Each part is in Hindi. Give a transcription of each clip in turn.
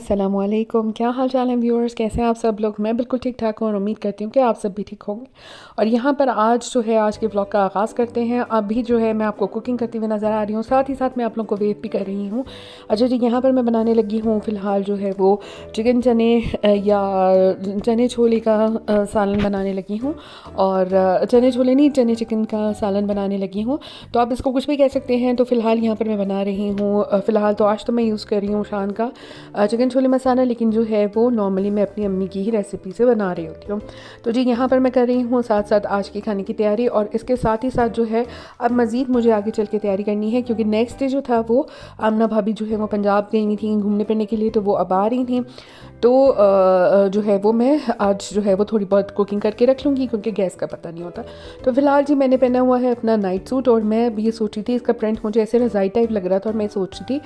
अस्सलाम वालेकुम। क्या हाल चाल है व्यूअर्स, कैसे हैं आप सब लोग। मैं बिल्कुल ठीक ठाक हूँ और उम्मीद करती हूँ कि आप सब भी ठीक होंगे। और यहाँ पर आज जो है आज के व्लॉग का आगाज़ करते हैं। अभी जो है मैं आपको कुकिंग करती हुई नज़र आ रही हूँ, साथ ही साथ मैं आप लोगों को वेव भी कर रही हूँ। अच्छा जी, यहाँ पर मैं बनाने लगी हूँ फ़िलहाल जो है वो चिकन चने या चने छोले का सालन बनाने लगी हूँ। और चने छोले नहीं, चने चिकन का सालन बनाने लगी हूँ। तो आप इसको कुछ भी कह सकते हैं। तो फ़िलहाल यहाँ पर मैं बना रही हूँ, फ़िलहाल तो आज तो मैं यूज़ कर रही हूँ शान का चिकन छोले मसाला, लेकिन जो है वो नॉर्मली मैं अपनी अम्मी की ही रेसिपी से बना रही होती हूँ। तो जी यहाँ पर मैं कर रही हूँ साथ साथ आज की खाने की तैयारी, और इसके साथ ही साथ जो है अब मज़ीद मुझे आगे चल के तैयारी करनी है, क्योंकि नेक्स्ट डे जो था वो आमना भाभी जो है वो पंजाब गई हुई थी घूमने फिरने के लिए, तो वो अब आ रही थी। तो जो है वो मैं आज जो है वो थोड़ी बहुत कुकिंग करके रख लूँगी, क्योंकि गैस का पता नहीं होता। तो फ़िलहाल जी मैंने पहना हुआ है अपना नाइट सूट, और मैं अभी ये सोच रही थी, इसका प्रिंट मुझे ऐसे रज़ाई टाइप लग रहा था, और मैं सोच रही थी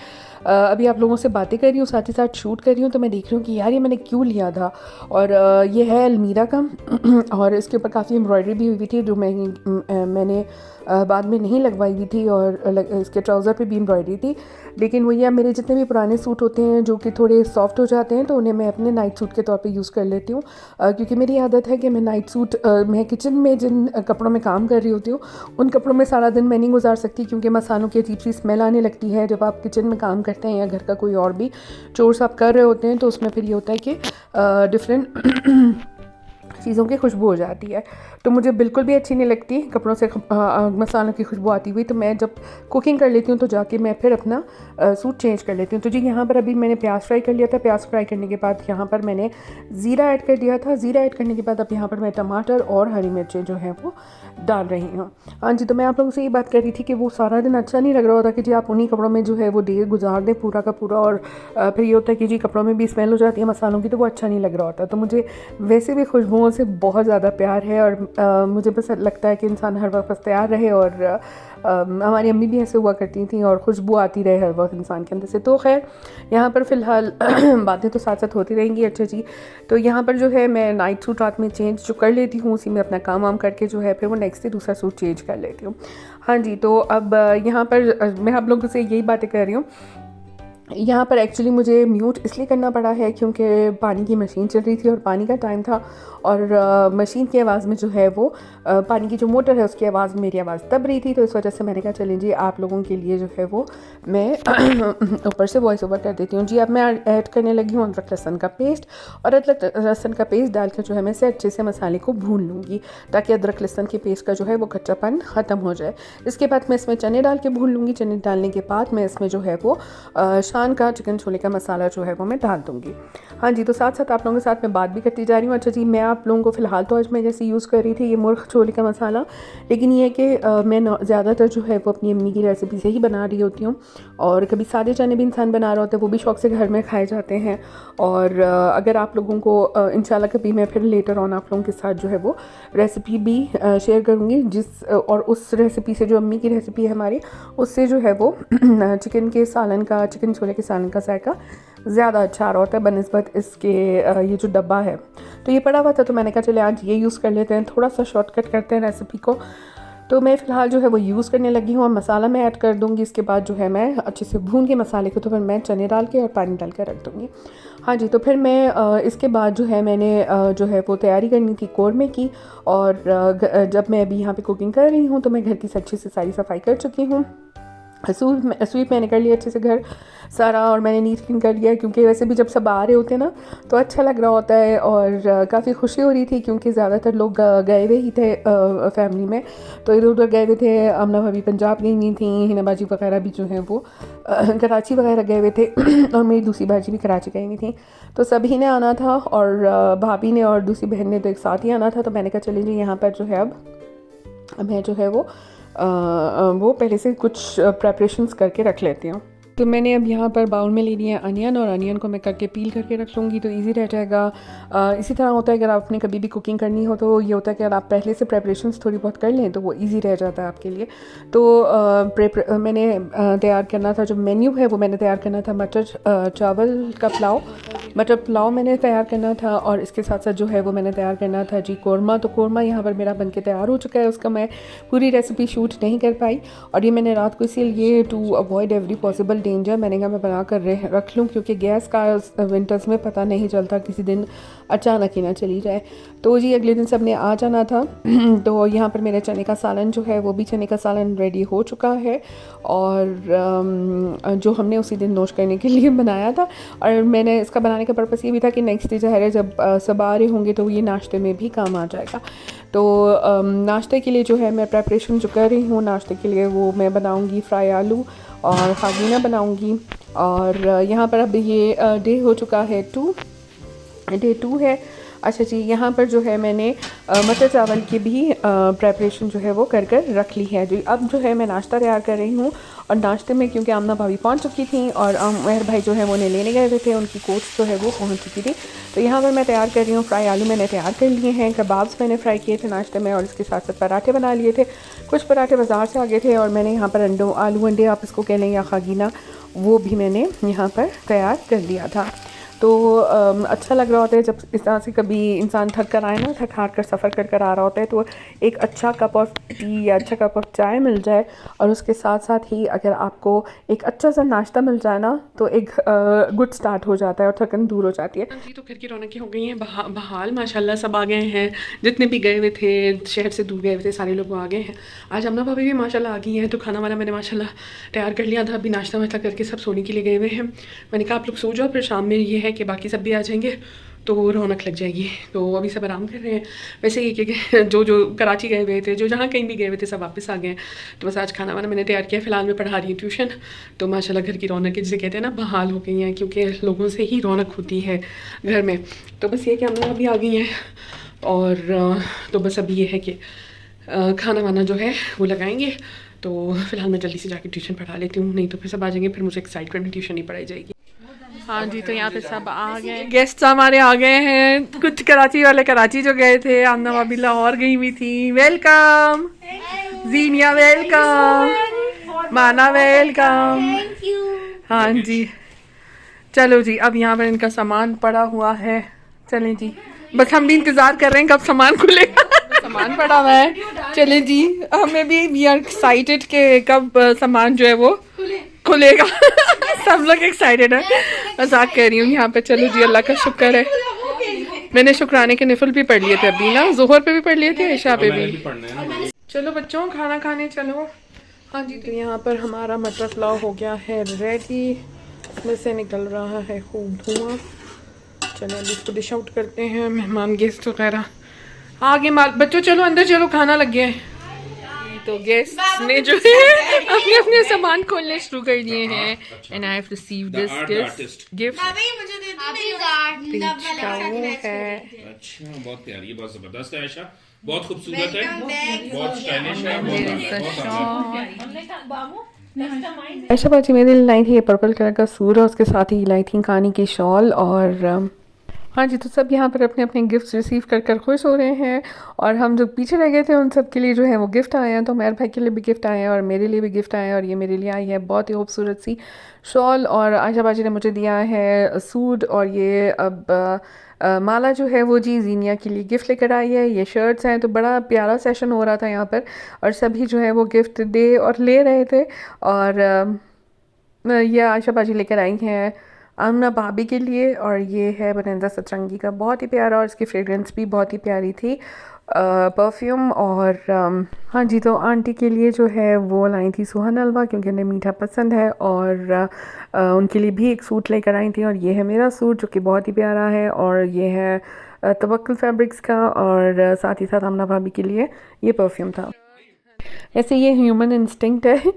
अभी आप लोगों से बातें कर रही हूँ साथ ही साथ शूट कर रही हूँ, तो मैं देख रही हूँ कि यार ये मैंने क्यों लिया था। और ये है अलमीरा का और इसके ऊपर काफ़ी एम्ब्रॉयडरी भी हुई थी, जो मैंने बाद में नहीं लगवाई हुई थी, और इसके ट्राउज़र पे भी एम्ब्रॉयडरी थी। लेकिन वही मेरे जितने भी पुराने सूट होते हैं जो कि थोड़े सॉफ्ट हो जाते हैं, तो उन्हें मैं अपने नाइट सूट के तौर पे यूज़ कर लेती हूँ, क्योंकि मेरी आदत है कि मैं नाइट सूट मैं किचन में जिन कपड़ों में काम कर रही होती हूँ उन कपड़ों में सारा दिन मैं नहीं गुजार सकती, क्योंकि मसालों की अजीब सी स्मेल आने लगती है जब आप किचन में काम करते हैं या घर का कोई और भी चोर्स आप कर रहे होते हैं। तो उसमें फिर ये होता है कि डिफरेंट चीज़ों की खुशबू हो जाती है, तो मुझे बिल्कुल भी अच्छी नहीं लगती कपड़ों से मसालों की खुशबू आती हुई। तो मैं जब कुकिंग कर लेती हूँ तो जाके मैं फिर अपना सूट चेंज कर लेती हूँ। तो जी यहाँ पर अभी मैंने प्याज फ्राई कर लिया था, प्याज फ्राई करने के बाद यहाँ पर मैंने ज़ीरा ऐड कर दिया था। ज़ीरा ऐड करने के बाद अब यहाँ पर मैं टमाटर और हरी मिर्चें जो हैं वो डाल रही हूँ। हाँ जी, तो मैं आप लोगों से ये बात कर रही थी कि वो सारा दिन अच्छा नहीं लग रहा होता कि जी आप उन्हीं कपड़ों में जो है वो डे गुजार दें पूरा का पूरा, और फिर ये होता है कि जी कपड़ों में भी स्मेल हो जाती है मसालों की, तो वो अच्छा नहीं लग रहा होता। तो मुझे वैसे भी खुशबुओं से बहुत ज़्यादा प्यार है, और मुझे बस लगता है कि इंसान हर वक्त तैयार रहे, और हमारी अम्मी भी ऐसे हुआ करती थी, और खुशबू आती रहे हर वक्त इंसान के अंदर से। तो खैर यहाँ पर फ़िलहाल बातें तो साथ साथ होती रहेंगी। अच्छा जी, तो यहाँ पर जो है मैं नाइट सूट रात में चेंज जो कर लेती हूँ, उसी में अपना काम वाम करके जो है फिर वो नेक्स्ट डे दूसरा सूट चेंज कर लेती हूँ। हाँ जी, तो अब यहाँ पर मैं आप लोगों से यही बातें कर रही हूँ। यहाँ पर एक्चुअली मुझे म्यूट इसलिए करना पड़ा है क्योंकि पानी की मशीन चल रही थी और पानी का टाइम था, और मशीन की आवाज़ में जो है वो पानी की जो मोटर है उसकी आवाज़ में मेरी आवाज़ दब रही थी। तो इस वजह से मैंने कहा चलें जी आप लोगों के लिए जो है वो मैं ऊपर से वॉइस ओवर कर देती हूँ। जी अब मैं ऐड करने लगी हूँ अदरक लहसुन का पेस्ट, और अदरक लहसुन का पेस्ट डालकर जो है मैं इसे अच्छे से मसाले को भून लूँगी, ताकि अदरक लहसुन के पेस्ट का जो है वो कच्चापन ख़त्म हो जाए। इसके बाद मैं इसमें चने डाल के भून लूँगी। चने डालने के बाद मैं इसमें जो है वो शान का चिकन छोले का मसाला जो है वो मैं डाल दूँगी। हाँ जी, तो साथ साथ आप लोगों के साथ मैं बात भी करती जा रही हूँ। अच्छा जी, मैं आप लोगों को फ़िलहाल तो आज मैं जैसे यूज़ कर रही थी ये मुर्ग छोले का मसाला, लेकिन ये है कि मैं ज़्यादातर जो है वो अपनी अम्मी की रेसिपी से ही बना रही होती हूँ, और कभी सादे चने भी इंसान बना रहा होता है, वो भी शौक़ से घर में खाए जाते हैं। और अगर आप लोगों को इंशाल्लाह कभी मैं फिर लेटर ऑन आप लोगों के साथ जो है वो रेसिपी भी शेयर करूँगी, और उस रेसिपी से जो अम्मी की रेसिपी है हमारी, उससे जो है वो चिकन के सालन का, चिकन छोले के सालन का जायका ज़्यादा अच्छा आ रहा होता है बनिस्बत इसके ये जो डब्बा है। तो ये पड़ा हुआ था, तो मैंने कहा चले आज ये यूज़ कर लेते हैं, थोड़ा सा शॉर्टकट करते हैं रेसिपी को। तो मैं फ़िलहाल जो है वो यूज़ करने लगी हूँ, और मसाला मैं ऐड कर दूँगी। इसके बाद जो है मैं अच्छे से भून के मसाले को, तो फिर मैं चने डाल के और पानी डाल के रख दूँगी। हाँ जी, तो फिर मैं इसके बाद जो है मैंने जो है वो तैयारी करनी थी कौरमे की, और जब मैं अभी यहाँ पे कुकिंग कर रही हूँ तो मैं घर की अच्छे से सारी सफाई कर चुकी हूँ। स्वीप मैंने कर लिया अच्छे से घर सारा, और मैंने नीट क्लीन कर लिया, क्योंकि वैसे भी जब सब आ रहे होते हैं ना तो अच्छा लग रहा होता है, और काफ़ी खुशी हो रही थी, क्योंकि ज़्यादातर लोग गए हुए ही थे फैमिली में, तो इधर उधर गए हुए थे। आमना भाभी पंजाब गई हुई थी, हिना बाजी वगैरह भी जो हैं वो कराची वगैरह गए हुए थे, और मेरी दूसरी बाजी भी कराची गई हुई थी। तो सभी ने आना था, और भाभी ने और दूसरी बहन ने तो एक साथ ही आना था। तो मैंने कहा चलिए जी यहाँ पर जो है अब मैं जो है वो पहले से कुछ प्रेपरेशंस करके रख लेती हूँ। तो मैंने अब यहाँ पर बाउल में ले लिया है अनियन, और अनियन को मैं करके पील करके रख लूँगी, तो इजी रह जाएगा। इसी तरह होता है अगर आपने कभी भी कुकिंग करनी हो, तो ये होता है कि अगर आप पहले से प्रेपरेशंस थोड़ी बहुत कर लें तो वो इजी रह जाता है आपके लिए। तो मैंने तैयार करना था, जो मेन्यू है वो मैंने तैयार करना था मटर चावल का पुलाव, मटर पुलाव मैंने तैयार करना था और इसके साथ साथ जो है वो मैंने तैयार करना था जी कौरमा। तो कौरमा यहाँ पर मेरा बनके तैयार हो चुका है, उसका मैं पूरी रेसिपी शूट नहीं कर पाई और ये मैंने रात को इसीलिए to avoid every possible danger मैंने कहा मैं बना कर रख लूँ, क्योंकि गैस का विंटर्स में पता नहीं चलता, किसी दिन अचानक ही ना चली जाए। तो जी अगले दिन सब ने आ जाना था। तो यहाँ पर मेरे चने का सालन जो है वो भी चने का सालन रेडी हो चुका है और जो हमने उसी दिन नोश करने के लिए बनाया था। और मैंने इसका बनाने का पर्पस ये भी था कि नेक्स्ट डे ज़ाहिर है जब सब आ रहे होंगे तो ये नाश्ते में भी काम आ जाएगा। तो नाश्ते के लिए जो है मैं प्रेपरेशन जो कर रही हूँ नाश्ते के लिए वो मैं बनाऊँगी फ्राई आलू और खागीना बनाऊँगी। और यहाँ पर अब ये डे हो चुका है डे 2 है। अच्छा जी, यहाँ पर जो है मैंने मटर चावल की भी प्रेपरेशन जो है वो कर रख ली है जी। अब जो है मैं नाश्ता तैयार कर रही हूँ और नाश्ते में क्योंकि आमना भाभी पहुँच चुकी थी और मेहर भाई जो है वो उन्हें लेने गए हुए थे, उनकी कोच जो है वो पहुँच चुकी थी। तो यहाँ पर मैं तैयार कर रही हूँ फ्राई आलू मैंने तैयार कर लिए हैं, कबाब्स मैंने फ्राई किए थे नाश्ते में और इसके साथ साथ पराठे बना लिए थे। कुछ पराठे बाज़ार से आ गए थे और मैंने यहाँ पर आलू अंडे आप इसको कह लें या खागीना, वो भी मैंने यहाँ पर तैयार कर लिया था। तो अच्छा लग रहा होता है जब इस तरह से कभी इंसान थक कर आए ना, थक हार कर सफ़र कर आ रहा होता है, तो एक अच्छा कप ऑफ टी या अच्छा कप ऑफ चाय मिल जाए और उसके साथ साथ ही अगर आपको एक अच्छा सा नाश्ता मिल जाए ना तो एक गुड स्टार्ट हो जाता है और थकन दूर हो जाती है जी। तो घर की रौनकें हो गई हैं बहाल माशाल्लाह, सब आ गए हैं, जितने भी गए हुए थे शहर से दूर गए हुए थे सारे लोग आ गए हैं। आज अमना भाभी भी माशाल्लाह आ गई हैं, तो खाना वाना मैंने माशाल्लाह तैयार कर लिया था। अभी नाश्ता वाश्ता करके सब सोने के लिए गए हुए हैं। मैंने कहा आप लोग सो जाओ, फिर शाम में ये है कि बाकी सब भी आ जाएंगे तो रौनक लग जाएगी। तो अभी सब आराम कर रहे हैं। वैसे ही कि जो कराची गए हुए थे, जो जहाँ कहीं भी गए हुए थे, सब वापस आ गए हैं। तो बस आज खाना वाना मैंने तैयार किया। फ़िलहाल मैं पढ़ा रही हूँ ट्यूशन। तो माशाल्लाह घर की रौनक जिसे कहते हैं ना बहाल हो गई हैं, क्योंकि लोगों से ही रौनक होती है घर में। तो बस ये कि हम लोग अभी आ गई हैं और तो बस अभी ये है कि खाना वाना जो है वो लगाएंगे। तो फ़िलहाल मैं जल्दी से जाके ट्यूशन पढ़ा लेती हूँ, नहीं तो फिर सब आ जाएंगे, फिर मुझे एक्साइटमेंट में ट्यूशन नहीं पढ़ाई जाएगी। हाँ जी, तो यहाँ पे सब आ गए, गेस्ट हमारे आ गए हैं। कुछ कराची वाले कराची जो गए थे, आमना भाभी लाहौर गई हुई थी। वेलकम जीनिया, वेलकम माना, वेलकम। हाँ जी, चलो जी, अब यहाँ पर इनका सामान पड़ा हुआ है। चलें जी, बस हम भी इंतज़ार कर रहे हैं कब सामान खुलेगा। सामान पड़ा हुआ है, चले जी, हमें भी वी आर एक्साइटेड कि कब सामान जो है वो खुलेगा। सब लोग एक्साइटेड है, मजाक कर रही हूँ यहाँ पे। चलो जी, अल्लाह का शुक्र है, मैंने शुक्राने के निफल भी पढ़ लिए थे अभी ना, जोहर पे भी पढ़ लिए थे, ईशा पे भी। चलो बच्चों खाना खाने चलो। हाँ जी, तो यहाँ पर हमारा मटर पुलाव हो गया है रेडी, इसमें से निकल रहा है खूब धुआं। चलो अभी इसको डिश आउट करते हैं, मेहमान गेस्ट वगैरह आगे माल। बच्चों चलो अंदर चलो, खाना लग गया है। तो गेस्ट ने जो है अपने अपने सामान खोलने शुरू कर दिए हैं and I have received this gift. है अच्छा, बहुत प्यारी है, बहुत जबरदस्त है आयशा, बहुत खूबसूरत है, बहुत स्टाइलिश है। आयशा बाजी मेरे लिए लाई थी ये पर्पल कलर का सूट और उसके साथ ही लाई थी कानी की शॉल। और हाँ जी, तो सब यहाँ पर अपने अपने गिफ्ट्स रिसीव कर खुश हो रहे हैं और हम जो पीछे रह गए थे उन सब के लिए जो है वो गिफ्ट आए हैं। तो मेरे भाई के लिए भी गिफ्ट आए हैं और मेरे लिए भी गिफ्ट आए हैं और ये मेरे लिए आई है बहुत ही खूबसूरत सी शॉल और आयशा बाजी ने मुझे दिया है सूट। और ये अब माला जो है वो जी जीनिया के लिए गिफ्ट लेकर आई है, ये शर्ट्स हैं। तो बड़ा प्यारा सेशन हो रहा था यहाँ पर और सभी जो है वो गिफ्ट दे और ले रहे थे। और ये आयशा बाजी लेकर आई हैं आमना भाभी के लिए और ये है बनेंदा सतरंगी का, बहुत ही प्यारा और इसकी फ्रेगरेंस भी बहुत ही प्यारी थी, परफ्यूम। और हाँ जी, तो आंटी के लिए जो है वो लाई थी सुहान हलवा क्योंकि उन्हें मीठा पसंद है और उनके लिए भी एक सूट लेकर आई थी और ये है मेरा सूट जो कि बहुत ही प्यारा है और ये है तवक्कुल फैब्रिक्स का और साथ ही साथ आमना भाभी के लिए ये परफ्यूम था। ऐसे ये ह्यूमन इंस्टिंक्ट है,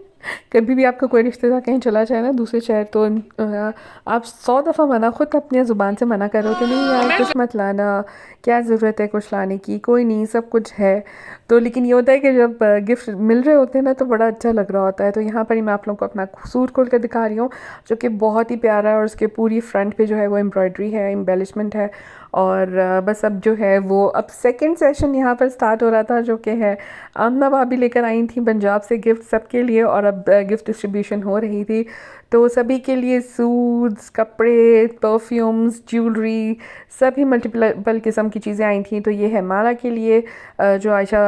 कभी भी आपका कोई रिश्तेदार कहीं चला जाए ना दूसरे शहर तो आप 100 दफ़ा मना खुद अपनी ज़ुबान से मना करो कि नहीं यार कुछ मत लाना, क्या ज़रूरत है कुछ लाने की, कोई नहीं सब कुछ है। तो लेकिन ये होता है कि जब गिफ्ट मिल रहे होते हैं ना तो बड़ा अच्छा लग रहा होता है। तो यहाँ पर ही मैं आप लोगों को अपना सूट खोल कर दिखा रही हूँ जो कि बहुत ही प्यारा है और उसके पूरी फ्रंट पे जो है वो एम्ब्रॉयडरी है, एम्बेलिशमेंट है। और बस अब जो है वो अब सेकंड सेशन यहाँ पर स्टार्ट हो रहा था जो कि है आमना भाभी लेकर आई थी पंजाब से गिफ्ट सबके लिए और अब गिफ्ट डिस्ट्रीब्यूशन हो रही थी। तो सभी के लिए सूट्स, कपड़े, परफ्यूम्स, ज्वेलरी, सभी मल्टीपल किस्म की चीज़ें आई थी। तो ये है माला के लिए जो आयशा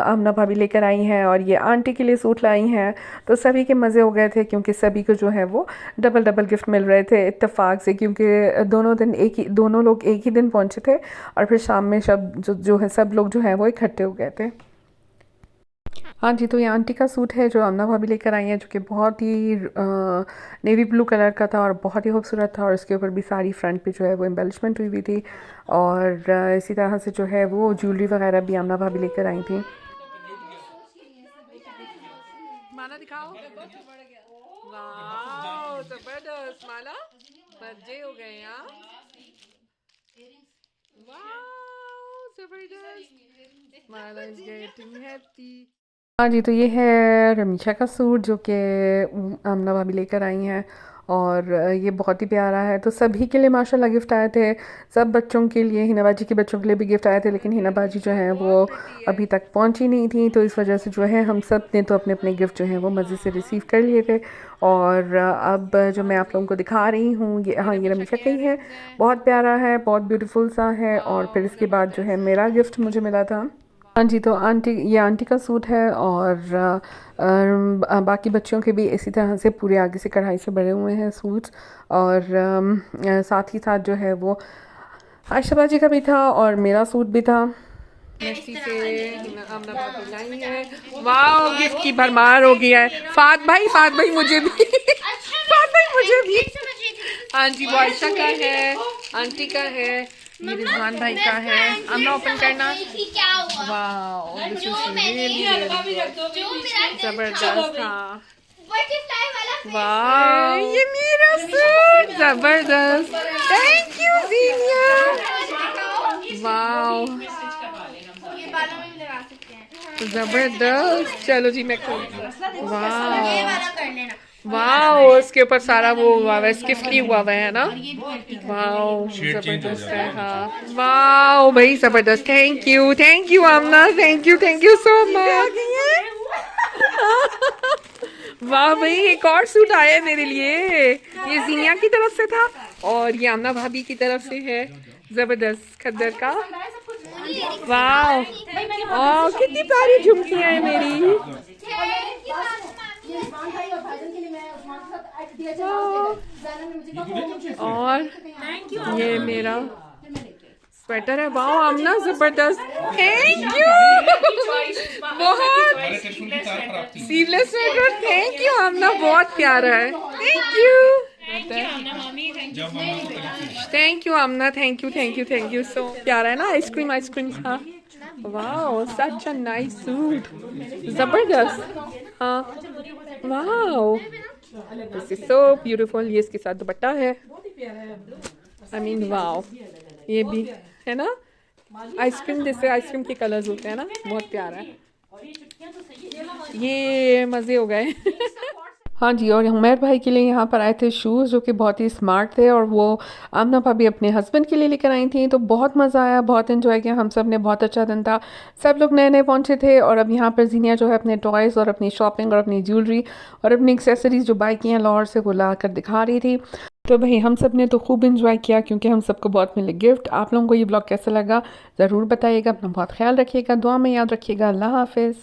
आमना भाभी लेकर आई हैं, और ये आंटी के लिए सूट लाई हैं। तो सभी के मज़े हो गए थे क्योंकि सभी को जो है वो डबल डबल गिफ्ट मिल रहे थे इत्तेफाक से, क्योंकि दोनों लोग एक ही दिन पहुंचे थे और फिर शाम में जो है सब लोग जो है वो इकट्ठे हो गए थे। हाँ जी, तो ये आंटी का सूट है जो आमना भाभी लेकर आई हैं, जो कि बहुत ही नेवी ब्लू कलर का था और बहुत ही खूबसूरत था, और इसके ऊपर भी सारी फ्रंट पे जो है वो एम्बेलिशमेंट हुई हुई थी, और इसी तरह से जो है वो ज्वेलरी वगैरह भी आमना भाभी लेकर आई थी। माला दिखाओ। वाह जबरदस्त माला, मजे हो गए यहाँ। वाह जबरदस्त, माला इज गेटिंग हैप्पी। हाँ जी, तो ये है रमीशा का सूट जो कि आमना भाभी लेकर आई हैं, और ये बहुत ही प्यारा है। तो सभी के लिए माशाल्लाह गिफ्ट आए थे, सब बच्चों के लिए, हिना बाजी के बच्चों के लिए भी गिफ्ट आए थे, लेकिन हिना बाजी जो है वो अभी तक पहुंची नहीं थी, तो इस वजह से जो है हम सब ने तो अपने अपने गिफ्ट जो हैं वो मज़े से रिसीव कर लिए थे। और अब जो मैं आप लोगों को दिखा रही हूँ, ये हाँ ये रमीशा का ही है, बहुत प्यारा है, बहुत ब्यूटीफुल सा है। और फिर इसके बाद जो है मेरा गिफ्ट मुझे मिला था। हाँ जी, तो ये आंटी का सूट है, और बाकी बच्चों के भी इसी तरह से पूरे आगे से कढ़ाई से बने हुए हैं सूट्स, और साथ ही साथ जो है वो आयशा बाजी का भी था और मेरा सूट भी था। आमना भाभी लाई है। वाह गिफ्ट की भरमार हो गया है। फात भाई मुझे भी फात भाई मुझे भी। हाँ जी, वो आयशा का है, आंटी का है, ये रिजवान भाई का है। आमना ओपन करना। वाह दिस इज जबरदस्त था। वाह ये मेरा सूट जबरदस्त, थैंक यू जीनिया। वाह जबरदस्त, चलो जी मैं खोलती हूँ। वाह वाह, उसके ऊपर सारा वो हुआ हुआ है, स्किफ्टली हुआ हुआ है ना। वाह जबरदस्त है। हाँ वाह भाई जबरदस्त, thank you Amna, thank you so much. वाह भाई, एक और सूट आया है मेरे लिए, ये जीनिया की तरफ से था और ये आमना भाभी की तरफ से है, जबरदस्त खद्दर का। वाह कितनी प्यारी झुमकियाँ हैं मेरी। और ये मेरा स्वेटर है। वाह आमना जबरदस्त, थैंक यू बहुत। Sleeveless sweater, thank you Amna, बहुत प्यारा है, thank you Amna, thank you so प्यारा है ना। आइसक्रीम था। वाह सच अ नाइस सूट, जबरदस्त। हाँ वाह दिस इज सो ब्यूटीफुल। ये इसके साथ दुपट्टा है, आई मीन वाह, ये भी है ना आइसक्रीम, जैसे आइसक्रीम के कलर्स होते हैं ना, बहुत प्यारा है। ये मज़े हो गए। हाँ जी, और उमैर भाई के लिए यहाँ पर आए थे शूज़ जो कि बहुत ही स्मार्ट थे, और वो आमना भाभी अपने हस्बैंड के लिए लेकर आई थी। तो बहुत मज़ा आया, बहुत एंजॉय किया हम सब ने, बहुत अच्छा दिन था। सब लोग नए नए पहुँचे थे, और अब यहाँ पर जीनिया जो है अपने टॉयज़ और अपनी शॉपिंग और अपनी ज्वेलरी और अपनी एक्सेसरीज़ जो बाई की हैं लाहौर से, वो ला कर दिखा रही थी। तो भाई हम सब ने तो खूब एंजॉय किया, क्योंकि हम सबको बहुत मिले गिफ्ट। आप लोगों को ये ब्लॉग कैसा लगा ज़रूर बताइएगा, अपना बहुत ख्याल रखिएगा, दुआ में याद रखिएगा। अल्लाह हाफिज़।